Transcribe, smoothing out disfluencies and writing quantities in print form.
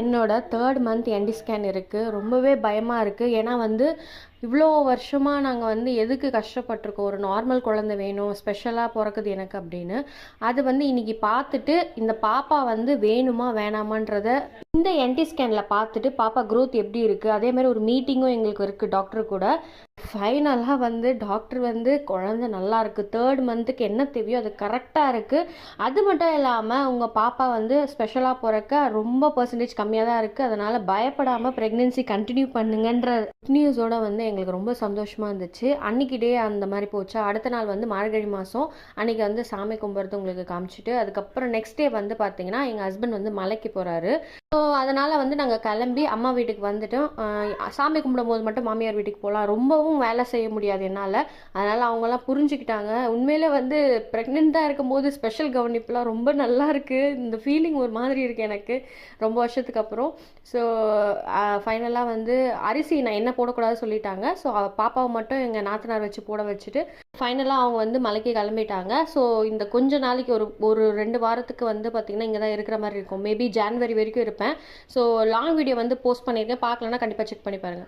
என்னோட 3rd month NT scan இருக்குது. ரொம்பவே பயமாக இருக்குது. ஏன்னா வந்து இவ்வளோ வருஷமாக நாங்கள் வந்து எதுக்கு கஷ்டப்பட்டிருக்கோம், ஒரு நார்மல் குழந்தை வேணும், ஸ்பெஷலாக பிறக்குது எனக்கு அப்படின்னு. அது வந்து இன்னைக்கு பார்த்துட்டு இந்த பாப்பா வந்து வேணுமா வேணாமான்றத இந்த என்டி ஸ்கேனில் பார்த்துட்டு பாப்பா க்ரோத் எப்படி இருக்குது, அதே மாதிரி ஒரு மீட்டிங்கும் எங்களுக்கு இருக்குது டாக்டர் கூட. ஃபைனலாக வந்து டாக்டர் வந்து குழந்தை நல்லா இருக்குது, 3rd மந்த்துக்கு என்ன தேவையோ அது கரெக்டாக இருக்குது. அது மட்டும் இல்லாமல் உங்கள் பாப்பா வந்து ஸ்பெஷலாக பிறக்க ரொம்ப பர்சன்டேஜ் கம்மியாக தான் இருக்குது, அதனால் பயப்படாமல் ப்ரெக்னென்சி கண்டினியூ பண்ணுங்கன்ற நியூஸோட வந்து எங்களுக்கு ரொம்ப சந்தோஷமாக இருந்துச்சு. அன்றைக்கி டே அந்த மாதிரி போச்சு. அடுத்த நாள் வந்து மார்கழி மாதம் அன்றைக்கி வந்து சாமி கும்பிட்றது உங்களுக்கு காமிச்சிட்டு, அதுக்கப்புறம் நெக்ஸ்ட் டே வந்து பார்த்திங்கன்னா எங்கள் ஹஸ்பண்ட் வந்து மலைக்கு போகிறாரு. ஸோ அதனால் வந்து நாங்கள் கிளம்பி அம்மா வீட்டுக்கு வந்துட்டோம். சாமி கும்பிடும் போது மட்டும் மாமியார் வீட்டுக்கு போகலாம், ரொம்பவும் வேலை செய்ய முடியாது என்னால். அதனால் அவங்களாம் புரிஞ்சுக்கிட்டாங்க. உண்மையிலே வந்து ப்ரெக்னெண்ட்டாக இருக்கும்போது ஸ்பெஷல் கவனிப்புலாம் ரொம்ப நல்லா இருக்குது. இந்த ஃபீலிங் ஒரு மாதிரி இருக்குது எனக்கு ரொம்ப வருஷத்துக்கு அப்புறம். ஸோ ஃபைனலாக வந்து அரிசி நான் என்ன போடக்கூடாது சொல்லிட்டாங்க. ஸோ பாப்பாவை மட்டும் எங்கள் நாத்தனார் வச்சு போட வச்சுட்டு ஃபைனலாக அவங்க வந்து மலைக்கு கிளம்பிட்டாங்க. ஸோ இந்த கொஞ்ச நாளைக்கு ஒரு ஒரு 2 வாரத்துக்கு வந்து பார்த்திங்கன்னா இங்கே தான் இருக்கிற மாதிரி இருக்கும். மேபி ஜான்வரி வரைக்கும் இருப்பேன். ஸோ லாங் வீடியோ வந்து போஸ்ட் பண்ணியிருக்கேன், பார்க்கலன்னா கண்டிப்பாக செக் பண்ணி பாருங்கள்.